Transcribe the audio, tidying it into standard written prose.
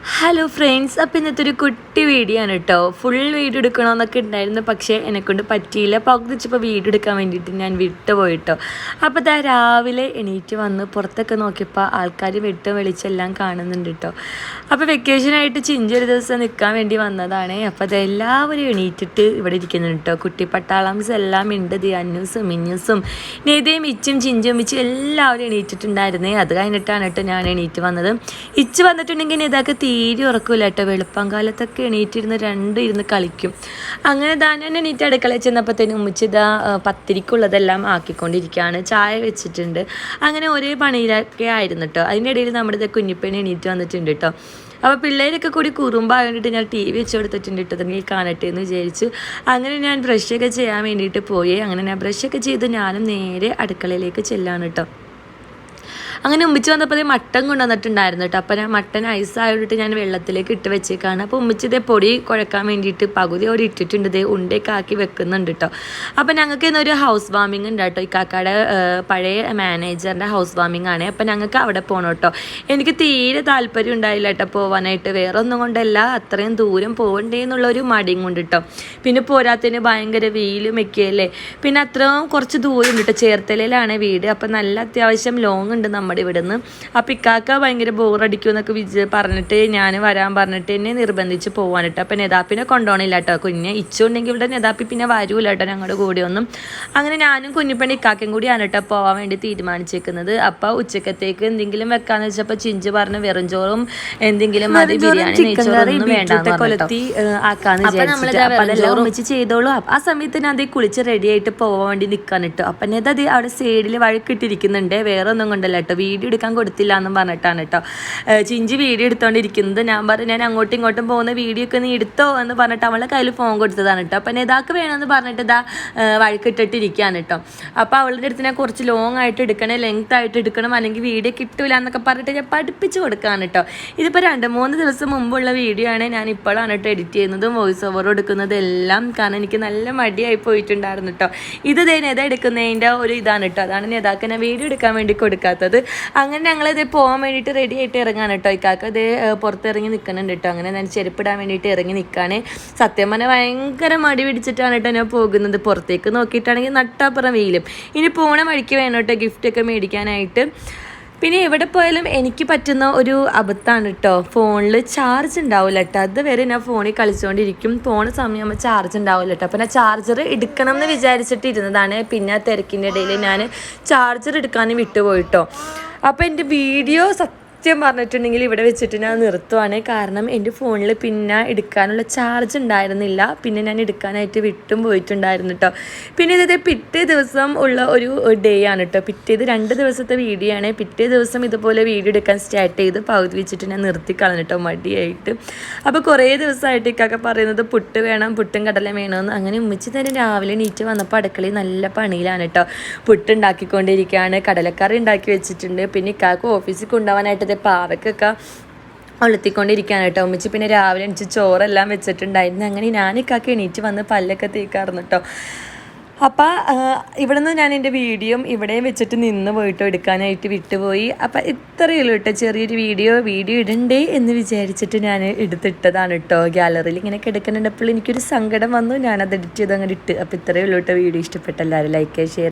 Hello friends, അപ്പോൾ ഇന്നത്തെ ഒരു കുട്ടി വീഡിയോ ആണ് കേട്ടോ. ഫുൾ വീഡിയോ എടുക്കണമെന്നൊക്കെ ഉണ്ടായിരുന്നു, പക്ഷേ എന്നെക്കൊണ്ട് പറ്റിയില്ല. പകുതിച്ചപ്പോൾ വീഡിയോ എടുക്കാൻ വേണ്ടിയിട്ട് ഞാൻ വിട്ടുപോയിട്ടോ. അപ്പോൾ ഇതാ രാവിലെ എണീറ്റ് വന്ന് പുറത്തൊക്കെ നോക്കിയപ്പോൾ ആൾക്കാർ വെട്ടും വെളിച്ചെല്ലാം കാണുന്നുണ്ട് കേട്ടോ. അപ്പോൾ വെക്കേഷനായിട്ട് ചിഞ്ചി ഒരു ദിവസം നിൽക്കാൻ വേണ്ടി വന്നതാണ്. അപ്പോൾ അത് എല്ലാവരും എണീറ്റിട്ട് ഇവിടെ ഇരിക്കുന്നുണ്ട് കേട്ടോ. കുട്ടി പട്ടാളംസ് എല്ലാം ഉണ്ട്. അന്നൂസും മിന്നൂസും നെയ്തയും ഇച്ചും ചിഞ്ചും ഇച്ചും എല്ലാവരും എണീറ്റിട്ടുണ്ടായിരുന്നേ. അത് കഴിഞ്ഞിട്ടാണ് കേട്ടോ ഞാൻ എണീറ്റ് വന്നത്. ഇച്ച് വന്നിട്ടുണ്ടെങ്കിൽ ഇതൊക്കെ തീരെ ഉറക്കില്ല കേട്ടോ. വെളുപ്പംകാലത്തൊക്കെ എണീറ്റിരുന്ന് രണ്ടും ഇരുന്ന് കളിക്കും. അങ്ങനെ ഞാൻ എണീറ്റ് അടുക്കളയിൽ ചെന്നപ്പോഴത്തേനും ഉമ്മിച്ച് പത്തിരിക്കുള്ളതെല്ലാം ആക്കിക്കൊണ്ടിരിക്കുകയാണ്. ചായ വെച്ചിട്ടുണ്ട്. അങ്ങനെ ഒരേ പണിയിലൊക്കെ ആയിരുന്നു കേട്ടോ. അതിൻ്റെ ഇടയിൽ നമ്മുടെ കുഞ്ഞിപ്പേനെ എണീറ്റ് വന്നിട്ടുണ്ട് കേട്ടോ. അപ്പോൾ പിള്ളേരൊക്കെ കൂടി കുറുമ്പായിട്ട് ഞാൻ TV വെച്ച് കൊടുത്തിട്ടുണ്ട് കേട്ടോ. നിങ്ങൾ കാണട്ടെ എന്ന് വിചാരിച്ചു. അങ്ങനെ ഞാൻ ബ്രഷൊക്കെ ചെയ്യാൻ വേണ്ടിയിട്ട് പോയി. അങ്ങനെ ഞാൻ ബ്രഷൊക്കെ ചെയ്ത് ഞാനും നേരെ അടുക്കളയിലേക്ക് ചെല്ലാണ് കേട്ടോ. അങ്ങനെ ഉമ്മിച്ച് വന്നപ്പോൾ മട്ടൻ കൊണ്ടുവന്നിട്ടുണ്ടായിരുന്നു കേട്ടോ. അപ്പോൾ ഞാൻ മട്ടൻ ഐസായിട്ട് ഞാൻ വെള്ളത്തിലേക്ക് ഇട്ട് വെച്ചേക്കാണ്. അപ്പോൾ ഉമ്മിച്ച് പൊടി കുഴക്കാൻ വേണ്ടിയിട്ട് പകുതി അവിടെ ഇട്ടിട്ടുണ്ട്. ഉണ്ടയൊക്കെ ആക്കി വെക്കുന്നുണ്ട് കേട്ടോ. അപ്പോൾ ഞങ്ങൾക്ക് ഇന്നൊരു ഹൗസ് വാമിങ് ഉണ്ട് കേട്ടോ. ഈ കാക്കയുടെ പഴയ മാനേജറിൻ്റെ ഹൗസ് വാമിങ് ആണ്. അപ്പോൾ ഞങ്ങൾക്ക് അവിടെ പോകണം കേട്ടോ. എനിക്ക് തീരെ താല്പര്യം ഉണ്ടായില്ല കേട്ടോ പോകാനായിട്ട്. വേറെ ഒന്നും കൊണ്ടല്ല, അത്രയും ദൂരം പോകണ്ടേ എന്നുള്ളൊരു മടിയും കൊണ്ട് കേട്ടോ. പിന്നെ പോരാത്തതിന് ഭയങ്കര വെയിലും ഒക്കെയല്ലേ. പിന്നെ അത്രയും കുറച്ച് ദൂരം ഉണ്ട് കേട്ടോ. ചേർത്തലയിലാണ് വീട്. അപ്പോൾ നല്ല അത്യാവശ്യം ലോങ് ഉണ്ട് നമ്മുടെ ഇവിടെ നിന്ന്. അപ്പം ഇക്കാക്ക ഭയങ്കര ബോറടിക്കും എന്നൊക്കെ പറഞ്ഞിട്ട് ഞാൻ വരാൻ പറഞ്ഞിട്ട് എന്നെ നിർബന്ധിച്ച് പോകാൻ കേട്ടോ. അപ്പം നെതാപ്പിനെ കൊണ്ടുപോകണില്ല കേട്ടോ. കുഞ്ഞ് ഇച്ചുണ്ടെങ്കിൽ ഇവിടെ നെതാപ്പി പിന്നെ വരൂല കേട്ടോ ഞങ്ങളുടെ കൂടെ ഒന്നും. അങ്ങനെ ഞാനും കുഞ്ഞിപ്പണി ഇക്കാക്കയും കൂടിയാണ് കേട്ടോ പോകാൻ വേണ്ടി തീരുമാനിച്ചേക്കുന്നത്. അപ്പോൾ ഉച്ചക്കത്തേക്ക് എന്തെങ്കിലും വെക്കാന്ന് വെച്ചപ്പോൾ ചിഞ്ച് പറഞ്ഞ് വെറും ചോറും എന്തെങ്കിലും മതി, ബിരിയാണി നെയ്ച്ചോറൊന്നും വേണ്ട കൊലത്തി ആക്കാന്ന് വിചാരിച്ചിട്ട്. അപ്പം അതെല്ലാം വെച്ച് ചെയ്തോളൂ. ആ സമയത്ത് ഞാൻ അതേ കുളിച്ച് റെഡി ആയിട്ട് പോകാൻ വേണ്ടി നിൽക്കാൻ കേട്ടോ. അപ്പം നെതത് അവിടെ സൈഡിൽ വഴക്കിട്ടിരിക്കുന്നുണ്ട്. വേറെ ഒന്നും കൊണ്ടല്ല കേട്ടോ, വീഡിയോ എടുക്കാൻ കൊടുത്തില്ല എന്നും പറഞ്ഞിട്ടാണ് കേട്ടോ. ചിഞ്ചി വീഡിയോ എടുത്തോണ്ടിരിക്കുന്നത്. ഞാൻ പറഞ്ഞു ഞാൻ അങ്ങോട്ടും ഇങ്ങോട്ടും പോകുന്ന വീഡിയോ ഒക്കെ നീ എടുത്തോ എന്ന് പറഞ്ഞിട്ട് അവളെ കയ്യിൽ ഫോൺ കൊടുത്തതാണ് കേട്ടോ. അപ്പം ഇതാക്ക് വേണമെന്ന് പറഞ്ഞിട്ട് വഴക്കിട്ടിട്ടിരിക്കുകയാണ് കേട്ടോ. അപ്പോൾ അവളുടെ അടുത്ത് ഞാൻ കുറച്ച് ലോങ് ആയിട്ട് എടുക്കണം, ലെങ്ത് ആയിട്ട് എടുക്കണം, അല്ലെങ്കിൽ വീഡിയോ കിട്ടൂല എന്നൊക്കെ പറഞ്ഞിട്ട് ഞാൻ പഠിപ്പിച്ച് കൊടുക്കുകയാണ് കേട്ടോ. ഇതിപ്പോൾ 2-3 ദിവസം മുമ്പുള്ള വീഡിയോ ആണ്. ഞാൻ ഇപ്പോഴാണ് കേട്ടോ എഡിറ്റ് ചെയ്യുന്നതും വോയിസ് ഓവർ എടുക്കുന്നതും എല്ലാം. കാരണം എനിക്ക് നല്ല മടിയായി പോയിട്ടുണ്ടായിരുന്നു കേട്ടോ. ഇത് നെത എടുക്കുന്നതിൻ്റെ ഒരു ഇതാണ് കേട്ടോ. അതാണ് നെതാക്ക് ഞാൻ വീഡിയോ എടുക്കാൻ വേണ്ടി കൊടുക്കാത്തത്. അങ്ങനെ ഞങ്ങളിത് പോകാൻ വേണ്ടിയിട്ട് റെഡി ആയിട്ട് ഇറങ്ങാണ് കേട്ടോ. ഇക്കാക്ക് ഇത് പുറത്തിറങ്ങി നിൽക്കുന്നുണ്ട് കേട്ടോ. അങ്ങനെ ഞാൻ ചെരുപ്പിടാൻ വേണ്ടിയിട്ട് ഇറങ്ങി നിൽക്കുകയാണ്. സത്യം പറഞ്ഞാൽ ഭയങ്കര മടി പിടിച്ചിട്ടാണ് കേട്ടോ ഞാൻ പോകുന്നത്. പുറത്തേക്ക് നോക്കിയിട്ടാണെങ്കിൽ നട്ടാപ്പുറം വെയിലും. ഇനി പോണ വഴിക്ക് വേണം കേട്ടോ ഗിഫ്റ്റൊക്കെ മേടിക്കാനായിട്ട്. പിന്നെ എവിടെ പോയാലും എനിക്ക് പറ്റുന്ന ഒരു അബദ്ധമാണ് കേട്ടോ, ഫോണിൽ ചാർജ് ഉണ്ടാവില്ല കേട്ടോ. അതുവരെ ഞാൻ ഫോണിൽ കളിച്ചുകൊണ്ടിരിക്കും. പോണ സമയമാകുമ്പോൾ ചാർജ് ഉണ്ടാവില്ല കേട്ടോ. അപ്പോൾ ഞാൻ ചാർജർ എടുക്കണം എന്ന് വിചാരിച്ചിട്ട് ഇരുന്നതാണ്. പിന്നെ ആ തിരക്കിൻ്റെ ഇടയിൽ ഞാൻ ചാർജർ എടുക്കാനും വിട്ടുപോയിട്ടോ. അപ്പോൾ എൻ്റെ വീഡിയോ സത്യം പറഞ്ഞിട്ടുണ്ടെങ്കിൽ ഇവിടെ വെച്ചിട്ട് ഞാൻ നിർത്തുവാണ്. കാരണം എൻ്റെ ഫോണിൽ പിന്നെ എടുക്കാനുള്ള ചാർജ് ഉണ്ടായിരുന്നില്ല. പിന്നെ ഞാൻ എടുക്കാനായിട്ട് വിട്ടും പോയിട്ടുണ്ടായിരുന്നു കേട്ടോ. പിന്നെ ഇതേ പിറ്റേ ദിവസം ഉള്ള ഒരു ഡേ ആണ് കേട്ടോ. പിറ്റേത് 2 ദിവസത്തെ വീഡിയോ ആണ്. പിറ്റേ ദിവസം ഇതുപോലെ വീഡിയോ എടുക്കാൻ സ്റ്റാർട്ട് ചെയ്ത് പകുതി വെച്ചിട്ട് ഞാൻ നിർത്തി കളഞ്ഞു കേട്ടോ മടിയായിട്ട്. അപ്പോൾ കുറേ ദിവസമായിട്ട് ഇക്കൊക്കെ പറയുന്നത് പുട്ട് വേണം, പുട്ടും കടലയും വേണമെന്ന്. അങ്ങനെ ഉമ്മിച്ച് തന്നെ രാവിലെ എണീറ്റ് വന്നപ്പോൾ അടുക്കളയിൽ നല്ല പണിയിലാണ് കേട്ടോ. പുട്ടുണ്ടാക്കിക്കൊണ്ടിരിക്കുകയാണ്, കടലക്കറി ഉണ്ടാക്കി വെച്ചിട്ടുണ്ട്. പിന്നെ ഇക്കാക്ക് ഓഫീസിൽ കൊണ്ടുപോകാനായിട്ട് പാവയ്ക്കൊക്കെ ഒളുത്തിക്കൊണ്ടിരിക്കുകയാണ് കേട്ടോ. ഉമ്മിച്ച് പിന്നെ രാവിലെ എണീച്ച് ചോറെല്ലാം വെച്ചിട്ടുണ്ടായിരുന്നു. അങ്ങനെ ഞാനിക്കാക്ക് എണീറ്റ് വന്ന് പല്ലൊക്കെ തേക്കാറുണ്ട് കേട്ടോ. അപ്പോൾ ഇവിടെ നിന്ന് ഞാൻ എൻ്റെ വീഡിയോ ഇവിടെയും വെച്ചിട്ട് നിന്ന് പോയിട്ടോ, എടുക്കാനായിട്ട് വിട്ടുപോയി. അപ്പോൾ ഇത്രയേ ഉള്ളൂ കേട്ടോ ചെറിയൊരു വീഡിയോ ഇടണ്ടേ എന്ന് വിചാരിച്ചിട്ട് ഞാൻ എടുത്തിട്ടതാണ് കേട്ടോ. ഗാലറിയിൽ ഇങ്ങനെ കിടക്കുന്നുണ്ടപ്പോൾ എനിക്കൊരു സങ്കടം വന്നു. ഞാനത് എഡിറ്റ് ചെയ്ത് അങ്ങനെ ഇട്ട്. അപ്പോൾ ഇത്രയേ ഉള്ളൂ കേട്ടോ വീഡിയോ. ഇഷ്ടപ്പെട്ട എല്ലാവരും ലൈക്ക് ഷെയർ